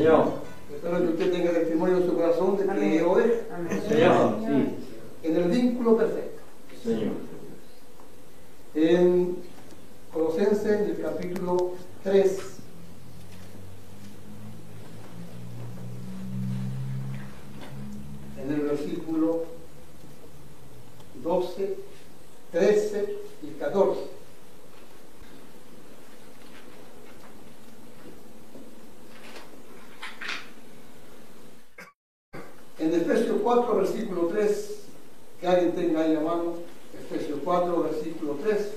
Señor. Espero que usted tenga testimonio en su corazón de que es oveja. Señor. Sí. En el vínculo perfecto. Señor. En Colosenses, en el capítulo 3, en el versículo 12, 13 y 14. En Efesios 4, versículo 3, que alguien tenga ahí a mano, Efesios 4, versículo 3,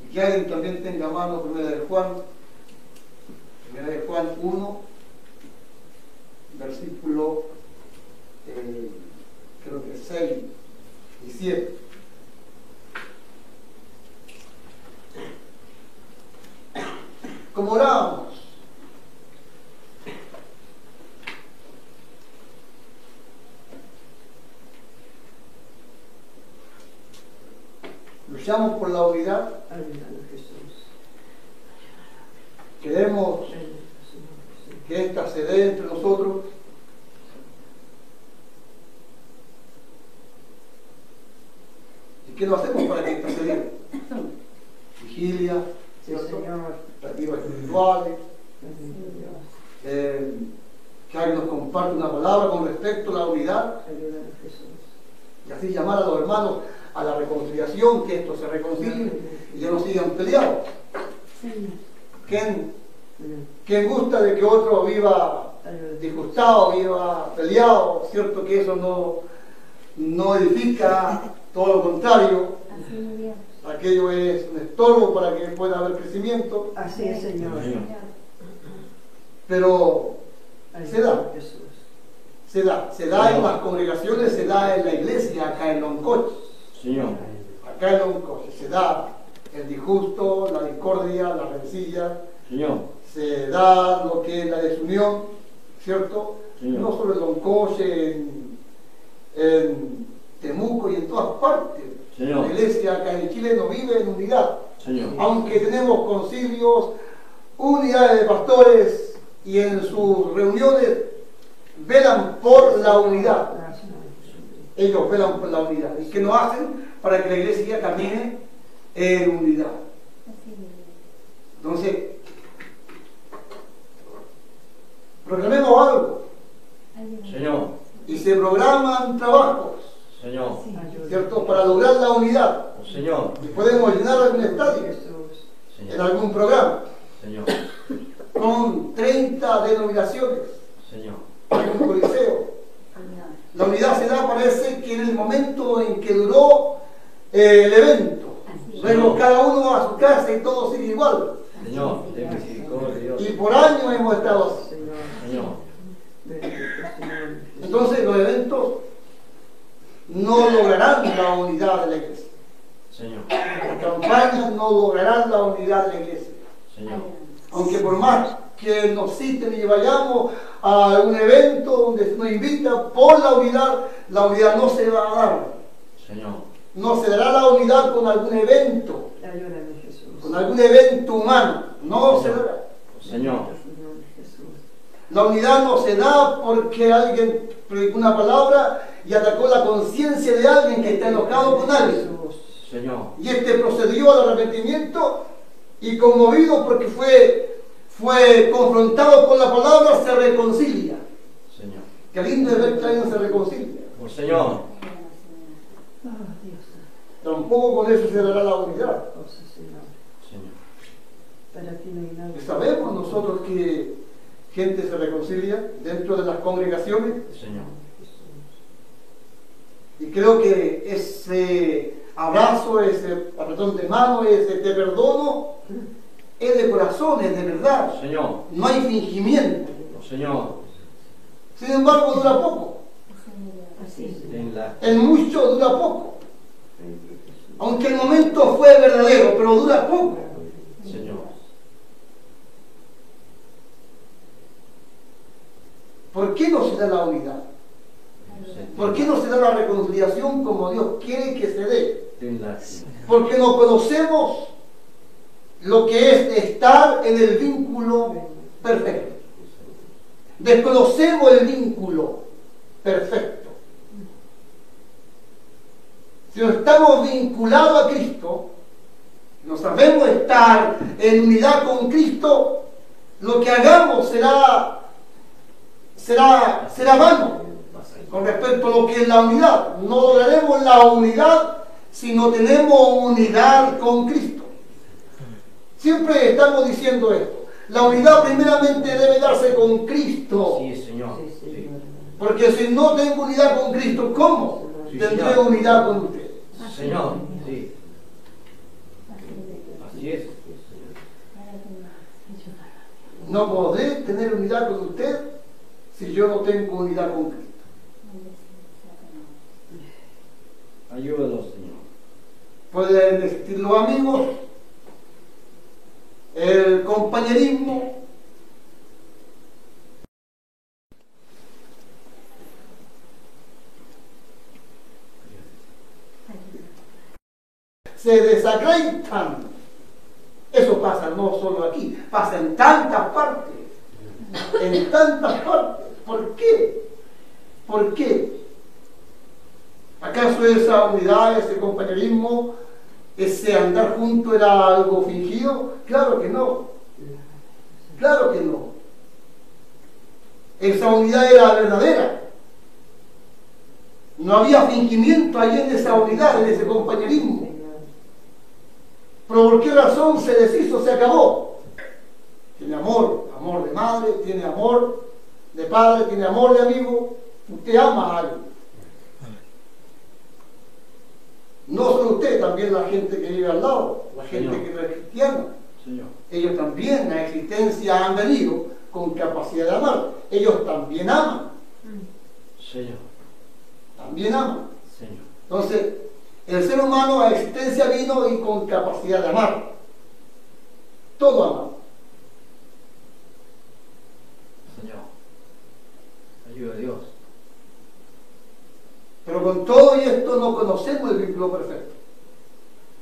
y que alguien también tenga a mano Primera de Juan 1, versículo creo que 6 y 7. Como orábamos, luchamos por la unidad, queremos que ésta se dé entre nosotros. ¿Y qué lo hacemos para que ésta se dé? Vigilia, ¿cierto? Activos espirituales, que alguien nos comparte una palabra con respecto a la unidad, y así llamar a los hermanos a la reconciliación, que estos se reconcilien y ya no sigan peleados. ¿Quién gusta de que otro viva disgustado, viva peleado? Cierto que eso no edifica, todo lo contrario. Aquello es un estorbo para que pueda haber crecimiento. Así es, Señor. Pero se da en las congregaciones, se da en la iglesia, acá en Loncoche. Señor. Acá en Loncoche se da el disgusto, la discordia, la rencilla. Señor. Se da lo que es la desunión, ¿cierto? Señor. No solo en Loncoche, en Temuco y en todas partes. Señor. La iglesia acá en Chile no vive en unidad. Señor. Aunque tenemos concilios, unidades de pastores y en sus reuniones velan por la unidad. Ellos velan por la unidad. ¿Y qué nos hacen para que la iglesia camine en unidad? Entonces, proclamemos algo. Señor. Y se programan trabajos, Señor. ¿cierto? Para lograr la unidad. Señor. Y podemos llenar algún estadio en Señor. algún programa Señor. con 30 denominaciones, Señor. algún coliseo. La unidad se da, parece que en el momento en que duró el evento. Luego cada uno a su casa y todo sigue igual. Señor. Ten misericordia, Dios. Y por años hemos estado así. Señor. Entonces los eventos no lograrán la unidad de la iglesia. Señor. Las campañas no lograrán la unidad de la iglesia. Señor. Aunque por más que nos citen y vayamos a un evento donde nos invita por la unidad no se va a dar. Señor. No se dará la unidad con algún evento, Ayúdame, Jesús. con algún evento humano. No se dará. Señor. La unidad no se da porque alguien predicó una palabra y atacó la conciencia de alguien que está enojado con alguien. Señor. Y este procedió al arrepentimiento y conmovido porque fue confrontado con la palabra, se reconcilia. Señor. Qué lindo es ver que alguien se reconcilia. Oh, Señor. Tampoco con eso se dará la unidad. Señor. Y sabemos nosotros que gente se reconcilia dentro de las congregaciones. Señor. Y creo que ese abrazo, ese apretón de mano, ese te perdono, es de corazón, es de verdad. Señor. No hay fingimiento. Oh, Señor. Sin embargo, dura poco. En la... En mucho dura poco. Aunque el momento fue verdadero, pero dura poco. Señor. ¿Por qué no se da la unidad? ¿Por qué no se da la reconciliación como Dios quiere que se dé? En la... Porque no conocemos lo que es estar en el vínculo perfecto. Desconocemos el vínculo perfecto. Si no estamos vinculados a Cristo, no sabemos estar en unidad con Cristo, lo que hagamos será vano con respecto a lo que es la unidad. No lograremos la unidad si no tenemos unidad con Cristo. Siempre estamos diciendo esto. La unidad primeramente debe darse con Cristo. Sí, Señor. Sí. Porque si no tengo unidad con Cristo, ¿cómo Sí, tendré Señor. unidad con usted? Señor. Sí. Así es. No podré tener unidad con usted si yo no tengo unidad con Cristo. Ayúdanos, Señor. Pueden existir los amigos, el compañerismo, se desacreditan. Eso pasa no solo aquí, pasa en tantas partes. En tantas partes. ¿Por qué? ¿Por qué? ¿Acaso esa unidad, ese compañerismo, ese andar junto era algo fingido? Claro que no. Claro que no. Esa unidad era verdadera. No había fingimiento allí en esa unidad, en ese compañerismo. ¿Pero por qué razón se deshizo, se acabó? Tiene amor, amor de madre, tiene amor de padre, tiene amor de amigo. Usted ama a alguien. No solo usted, también la gente que vive al lado, la gente Señor. que no es cristiana. Señor. Ellos también a existencia han venido con capacidad de amar. Ellos también aman. Señor. También aman. Señor. Entonces, el ser humano a existencia vino y con capacidad de amar. Todo ama. Señor. Ayuda a Dios. Pero con todo y esto no conocemos el vínculo perfecto.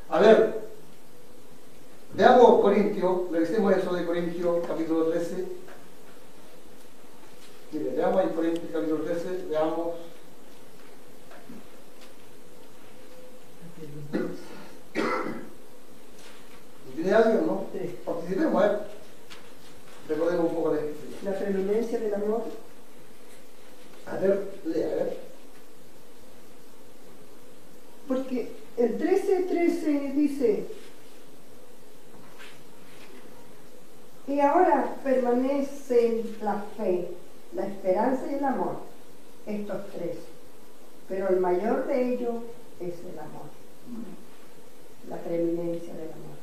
A ver, veamos Corintios, revisemos eso de Corintios capítulo 13. Mire, veamos ahí Corintios capítulo 13, veamos. ¿Tiene alguien, no? Sí. Participemos, recordemos un poco de esto. La preeminencia del amor. A ver, lea, a ver. Porque el 13:13 dice: y ahora permanecen la fe, la esperanza y el amor, estos tres, pero el mayor de ellos es el amor, la preeminencia del amor.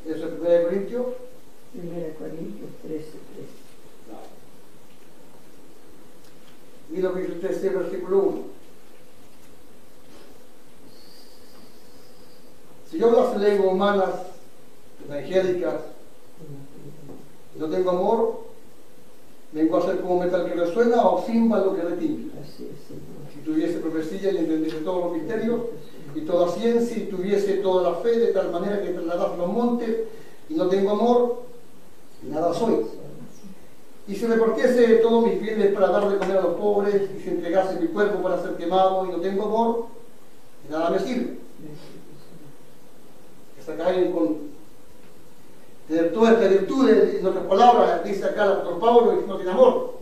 Eso es 1 Corintios. 1 Corintios 13:13. Mira lo que dice el 13, versículo 1. Si yo hablase lenguas humanas, evangélicas, y no tengo amor, vengo a ser como metal que resuena o címbalo que retimbra. Así es, Señor. Si tuviese profecía y entendiese todos los misterios y toda ciencia y tuviese toda la fe de tal manera que trasladase los montes y no tengo amor, nada soy. Y si repartiese todos mis bienes para dar de comer a los pobres y si entregase mi cuerpo para ser quemado y no tengo amor, de nada me sirve. Que se caen con tener todas estas virtudes, en otras palabras, dice acá el apóstol Pablo, y no tiene amor.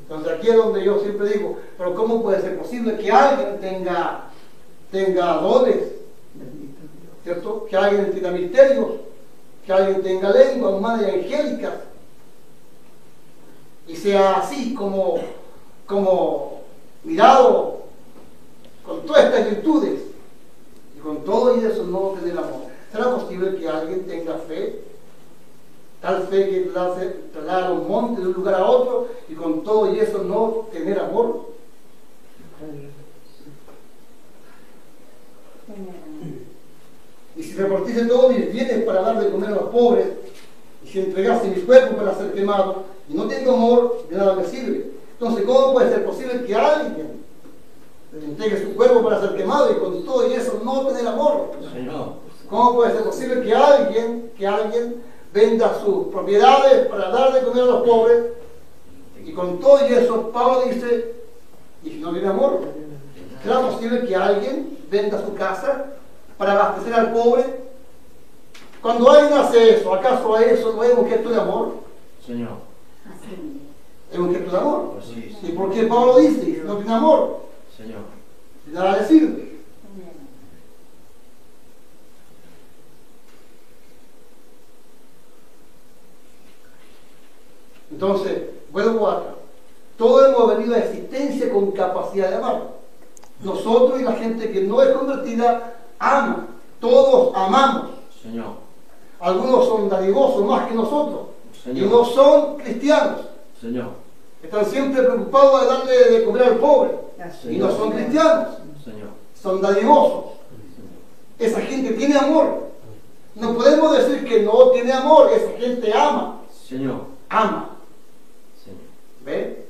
Entonces aquí es donde yo siempre digo, pero ¿cómo puede ser posible que alguien tenga dones, ¿cierto? Que alguien tenga misterios, que alguien tenga lengua humana y angélica, y sea así como mirado con todas estas virtudes, y con todo y eso no tener amor? ¿Será posible que alguien tenga fe? Tal fe que traslada a los montes de un lugar a otro y con todo y eso no tener amor. Y si repartiese todos mis bienes para dar de comer a los pobres, y si entregase mi cuerpo para ser quemado, y no tengo amor, de nada me sirve. Entonces, ¿cómo puede ser posible que alguien entregue su cuerpo para ser quemado y con todo y eso no tener amor? Señor. ¿Cómo puede ser posible que alguien venda sus propiedades para dar de comer a los pobres? Y con todo y eso, Pablo dice, ¿y si no tiene amor? ¿Será posible que alguien venda su casa para abastecer al pobre? Cuando alguien hace eso, ¿acaso eso no es un gesto de amor? Señor. Es un gesto de amor. Pues sí, ¿Y por qué Pablo dice, si no tiene amor? Señor. De nada le sirve. Entonces, vuelvo acá. Todos hemos venido a existencia con capacidad de amar. Nosotros y la gente que no es convertida ama. Todos amamos. Señor. Algunos son dadivosos más que nosotros. Señor. Y no son cristianos. Señor. Están siempre preocupados de darle de comer al pobre. Y no son cristianos. Señor. Son dadivosos. Esa gente tiene amor. No podemos decir que no tiene amor. Esa gente ama. Señor. Ama. Señor. ¿Ve?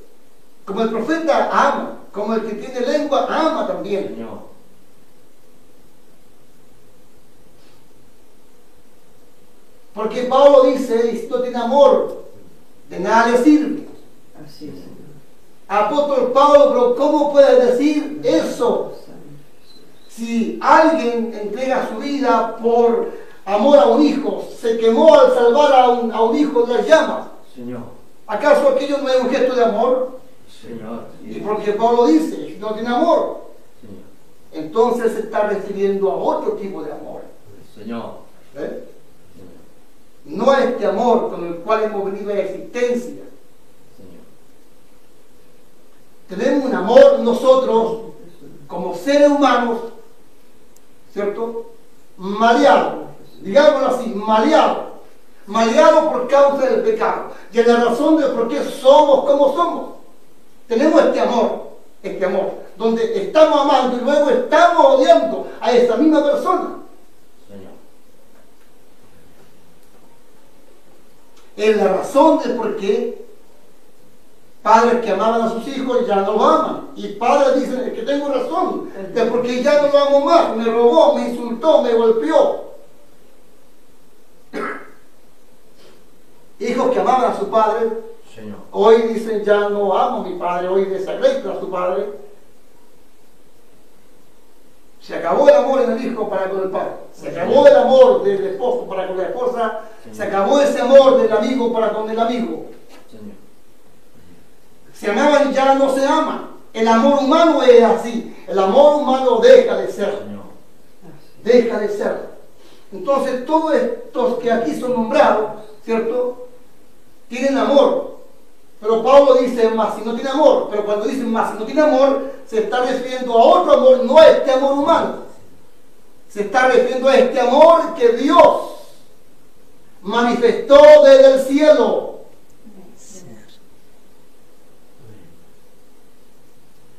Como el profeta ama. Como el que tiene lengua ama también. Señor. Porque Pablo dice, y si no tiene amor, de nada le sirve. Así es, Señor. Apóstol Pablo, pero ¿cómo puedes decir eso? Si alguien entrega su vida por amor a un hijo, se quemó al salvar a un hijo de las llamas, Señor. ¿acaso aquello no es un gesto de amor? Señor. Y porque Pablo dice, si no tiene amor, Señor. entonces se está refiriendo a otro tipo de amor. Señor. ¿Ve? No a este amor con el cual hemos venido a existencia. Señor. Tenemos un amor nosotros, como seres humanos, ¿cierto? Maleado, digámoslo así, maleado por causa del pecado. Y es la razón de por qué somos como somos. Tenemos este amor, donde estamos amando y luego estamos odiando a esa misma persona. Señor. Es la razón de por qué padres que amaban a sus hijos ya no lo aman. Y padres dicen, es que tengo razón, de porque ya no lo amo más, me robó, me insultó, me golpeó. Hijos que amaban a su padre, Señor. hoy dicen, ya no amo a mi padre, hoy desacreditan a su padre. Se acabó el amor en el hijo para con el padre. Se acabó el amor del esposo para con la esposa. Se acabó ese amor del amigo para con el amigo. Señor. Se amaban y ya no se aman. El amor humano es así. El amor humano deja de ser. Señor. Deja de ser. Entonces todos estos que aquí son nombrados, ¿cierto? Tienen amor. Pero Pablo dice, más si no tiene amor. Pero cuando dice más si no tiene amor, se está refiriendo a otro amor, no a este amor humano. Se está refiriendo a este amor que Dios manifestó desde el cielo.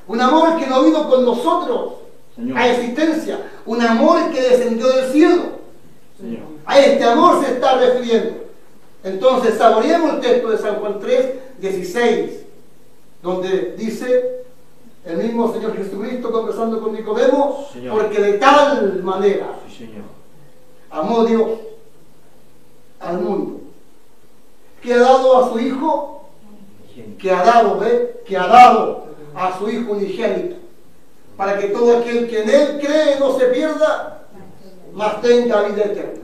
Un amor que no vino con nosotros Señor. a existencia. Un amor que descendió del cielo. Señor. A este amor se está refiriendo. Entonces, saboreemos el texto de San Juan 3:16, donde dice el mismo Señor Jesucristo conversando con Nicodemo, Señor. porque de tal manera Sí, Señor. amó Dios al mundo, que ha dado a su Hijo, que ha dado a su Hijo unigénito, para que todo aquel que en Él cree no se pierda, mas tenga vida eterna.